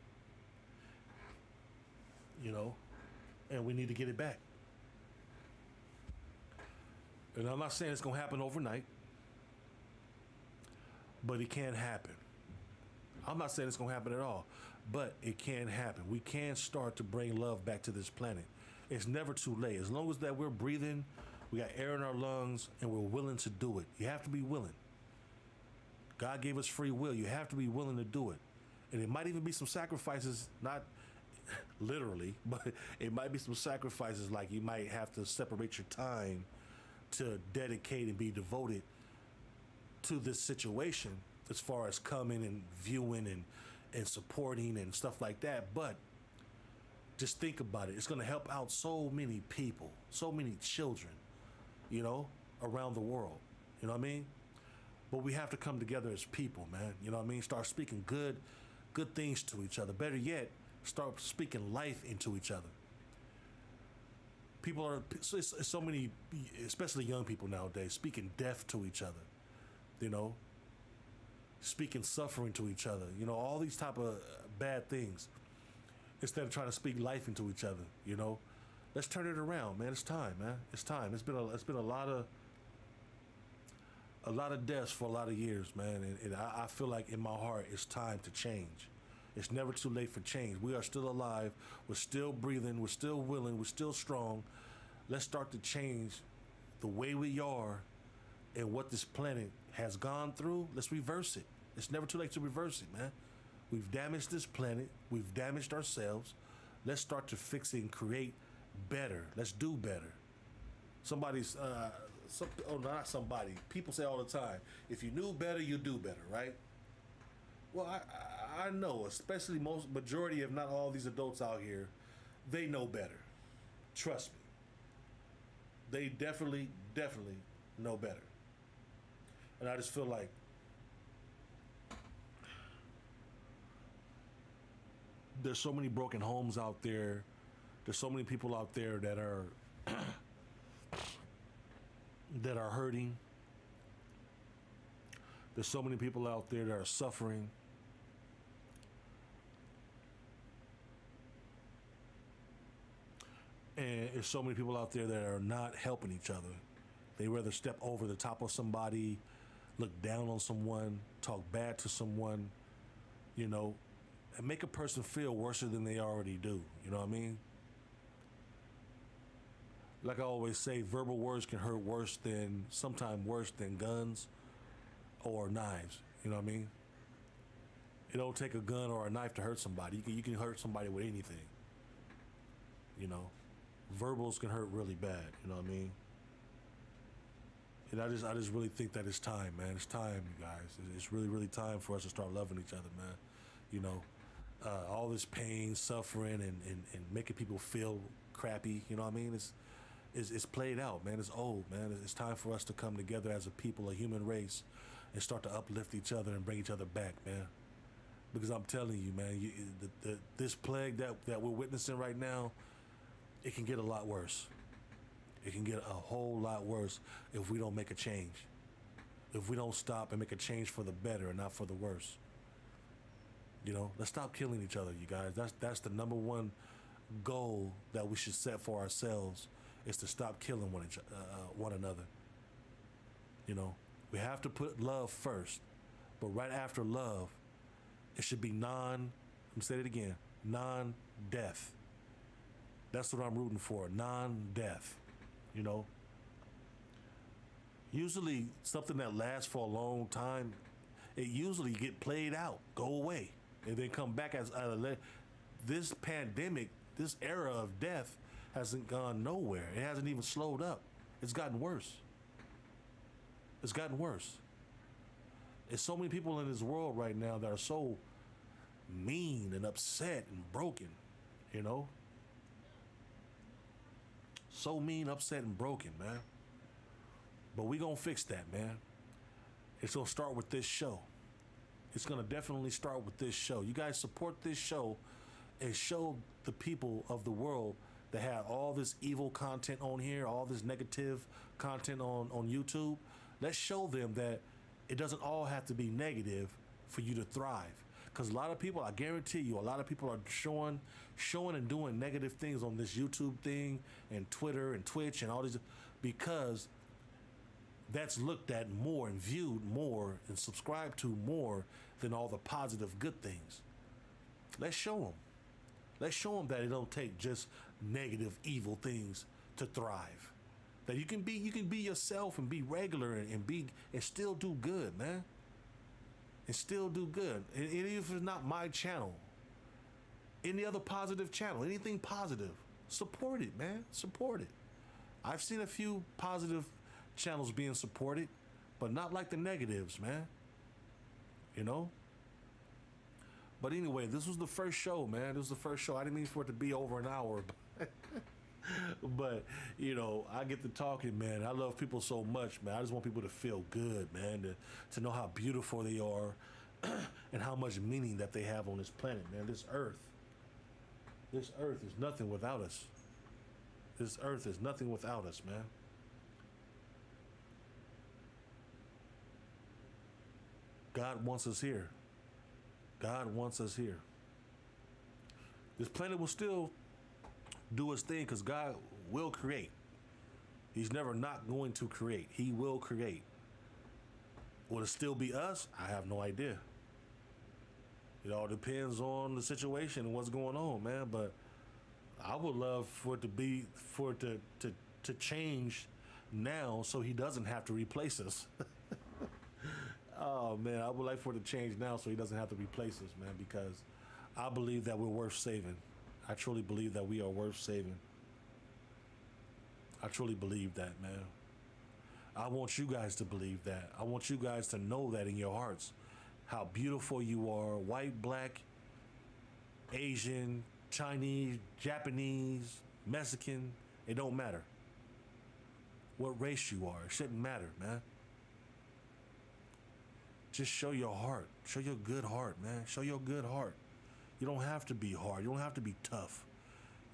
You know, and we need to get it back. And I'm not saying it's gonna happen overnight, but it can happen. I'm not saying it's gonna happen at all, but it can happen. We can start to bring love back to this planet. It's never too late. As long as that we're breathing, we got air in our lungs, and we're willing to do it. You have to be willing. God gave us free will. You have to be willing to do it. And it might even be some sacrifices, not literally, but it might be some sacrifices, like you might have to separate your time to dedicate and be devoted to this situation as far as coming and viewing and supporting and stuff like that. But just think about it. It's going to help out so many people, so many children, you know, around the world. You know what I mean? But we have to come together as people, man. You know what I mean? Start speaking good things to each other. Better yet, start speaking life into each other. People are, so many, especially young people nowadays, speaking death to each other, you know, speaking suffering to each other, you know, all these type of bad things, instead of trying to speak life into each other, you know. Let's turn it around, man. It's time, man. It's time. It's been a lot of deaths for a lot of years, man, and I feel like in my heart it's time to change. It's never too late for change. We are still alive. We're still breathing. We're still willing. We're still strong. Let's start to change the way we are and what this planet has gone through. Let's reverse it. It's never too late to reverse it, man. We've damaged this planet. We've damaged ourselves. Let's start to fix it and create better. Let's do better. Not somebody. People say all the time, if you knew better, you do better, right? Well, I know, especially majority, if not all these adults out here, they know better. Trust me. They definitely know better. And I just feel like there's so many broken homes out there. There's so many people out there that are that are hurting. There's so many people out there that are suffering. And there's so many people out there that are not helping each other. They rather step over the top of somebody, look down on someone, talk bad to someone, you know, and make a person feel worse than they already do. You know what I mean? Like I always say, verbal words can hurt sometimes worse than guns or knives. You know what I mean? It don't take a gun or a knife to hurt somebody. You can hurt somebody with anything. You know, verbals can hurt really bad. You know what I mean? And I just really think that it's time, man. It's time, you guys. It's really time for us to start loving each other, man. You know, all this pain, suffering, and making people feel crappy. You know what I mean? It's played out, man. It's old, man. It's time for us to come together as a people, a human race, and start to uplift each other and bring each other back, man. Because I'm telling you, man, this plague that we're witnessing right now, it can get a lot worse. It can get a whole lot worse if we don't make a change. If we don't stop and make a change for the better and not for the worse. You know, let's stop killing each other, you guys. That's the number one goal that we should set for ourselves, is to stop killing one another. You know, we have to put love first, but right after love, it should be let me say it again, non-death. That's what I'm rooting for, non-death, you know. Usually something that lasts for a long time, it usually get played out, go away, and then come back as this pandemic, this era of death hasn't gone nowhere. It hasn't even slowed up. It's gotten worse. It's gotten worse. There's so many people in this world right now that are so mean and upset and broken, you know? So mean, upset, and broken, man. But we gonna fix that, man. It's gonna start with this show. It's gonna definitely start with this show. You guys support this show and show the people of the world that have all this evil content on here, all this negative content on YouTube. Let's show them that it doesn't all have to be negative for you to thrive. Because a lot of people, I guarantee you, a lot of people are showing and doing negative things on this YouTube thing and Twitter and Twitch and all these, because that's looked at more and viewed more and subscribed to more than all the positive good things. Let's show them. Let's show them that it don't take just negative, evil things to thrive. That you can be yourself and be regular and still do good, man. And still do good. And even if it's not my channel, any other positive channel, anything positive, support it, man. Support it. I've seen a few positive channels being supported, but not like the negatives, man. You know? But anyway, this was the first show, man. This was the first show. I didn't mean for it to be over an hour, but you know, I get to talking, man. I love people so much, man. I just want people to feel good, man, to know how beautiful they are and how much meaning that they have on this planet, man. This earth is nothing without us. This earth is nothing without us, man. God wants us here. God wants us here. This planet will still do its thing because God will create. He's never not going to create. He will create. Will it still be us? I have no idea. It all depends on the situation and what's going on, man. But I would love for it to change now so he doesn't have to replace us. Oh man, I would like for it to change now so he doesn't have to replace us, man, because I believe that we're worth saving. I truly believe that we are worth saving. I truly believe that, man. I want you guys to believe that. I want you guys to know that in your hearts. How beautiful you are, white, black, Asian, Chinese, Japanese, Mexican, it don't matter. What race you are, it shouldn't matter, man. Just show your heart. Show your good heart, man. Show your good heart. You don't have to be hard. You don't have to be tough.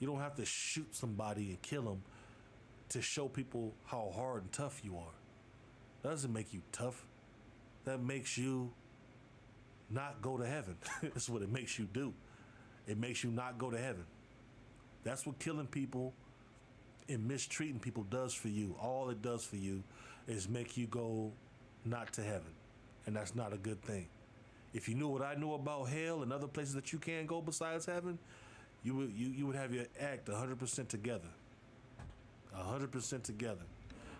You don't have to shoot somebody and kill them to show people how hard and tough you are. That doesn't make you tough. That makes you not go to heaven. That's what it makes you do. It makes you not go to heaven. That's what killing people and mistreating people does for you. All it does for you is make you go not to heaven. And that's not a good thing. If you knew what I knew about hell and other places that you can't go besides heaven, you would have your act 100% together. 100% together.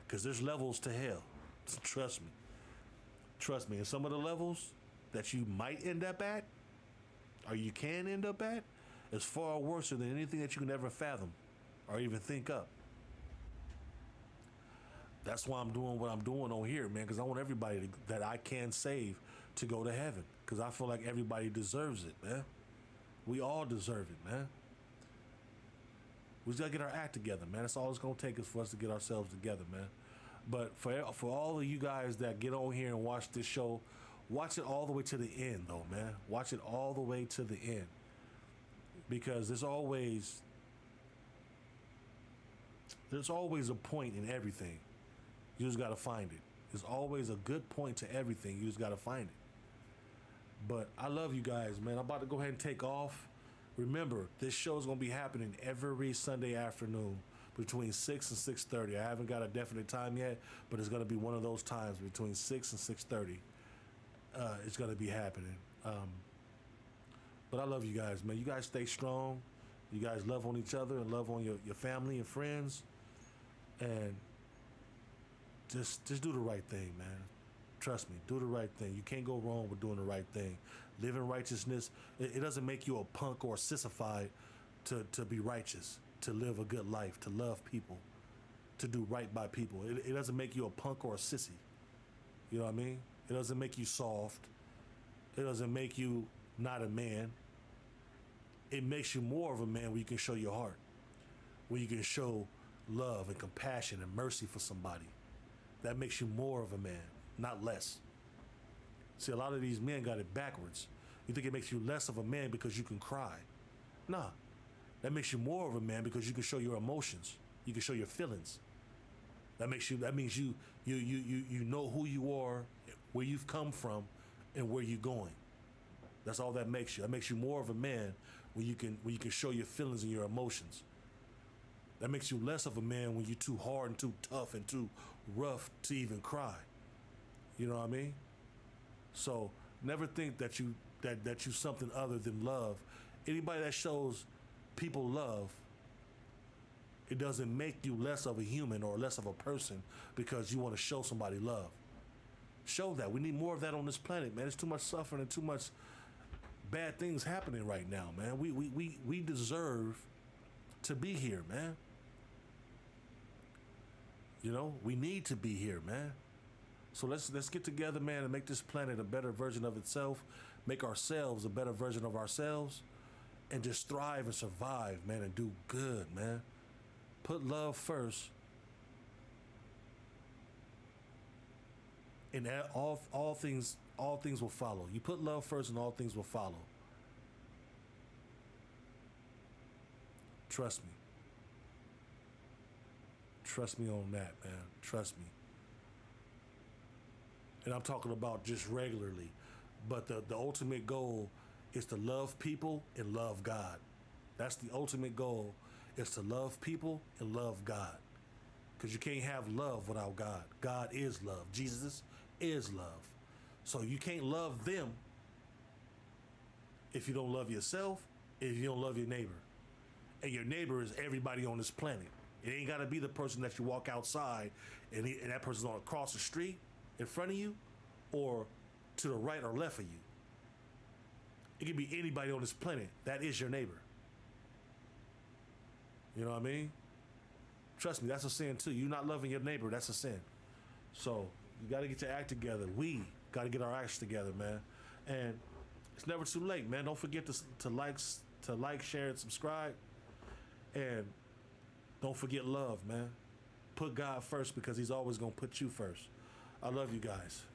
Because there's levels to hell. Trust me. Trust me. And some of the levels that you might end up at, or you can end up at, is far worse than anything that you can ever fathom or even think up. That's why I'm doing what I'm doing on here, man, because I want everybody that I can save to go to heaven, because I feel like everybody deserves it, man. We all deserve it, man. We just got to get our act together, man. That's all it's going to take is for us to get ourselves together, man. But for all of you guys that get on here and watch this show, watch it all the way to the end, though, man. Watch it all the way to the end, because there's always a point in everything. You just gotta find it. There's always a good point to everything. You just gotta find it. But I love you guys, man. I'm about to go ahead and take off. Remember, this show is gonna be happening every Sunday afternoon between 6 and 6:30. I haven't got a definite time yet, but it's gonna be one of those times between 6 and 6:30. It's gonna be happening. But I love you guys, man. You guys stay strong. You guys love on each other and love on your family and friends, and just do the right thing, man. Trust me, do the right thing. You can't go wrong with doing the right thing. Live in righteousness. It doesn't make you a punk or a sissified to be righteous, to live a good life, to love people, to do right by people. It doesn't make you a punk or a sissy. You know what I mean? It doesn't make you soft. It doesn't make you not a man. It makes you more of a man when you can show your heart, when you can show love and compassion and mercy for somebody. That makes you more of a man, not less. See, a lot of these men got it backwards. You think it makes you less of a man because you can cry. Nah, that makes you more of a man because you can show your emotions. You can show your feelings. That means you know who you are, where you've come from, and where you're going. That's all that makes you. That makes you more of a man when you can show your feelings and your emotions. That makes you less of a man when you're too hard and too tough and too rough to even cry. You know what I mean? So never think that you something other than love. Anybody that shows people love, it doesn't make you less of a human or less of a person because you want to show somebody love. Show that. We need more of that on this planet, man. There's too much suffering and too much bad things happening right now, man. We deserve to be here, man. You know, we need to be here, man. So let's get together, man, and make this planet a better version of itself, make ourselves a better version of ourselves, and just thrive and survive, man, and do good, man. Put love first, and all things will follow. You put love first, and all things will follow. Trust me. Trust me on that, man. Trust me. And I'm talking about just regularly. But the ultimate goal is to love people and love God. That's the ultimate goal, is to love people and love God. Because you can't have love without God. God is love. Jesus is love. So you can't love them if you don't love yourself, if you don't love your neighbor. And your neighbor is everybody on this planet. It ain't got to be the person that you walk outside and that person's on across the street in front of you or to the right or left of you. It could be anybody on this planet. That is your neighbor. You know what I mean? Trust me, that's a sin too. You not loving your neighbor, that's a sin. So you got to get your act together. We got to get our acts together, man. And it's never too late, man. Don't forget to like, share, and subscribe. And don't forget love, man. Put God first because he's always going to put you first. I love you guys.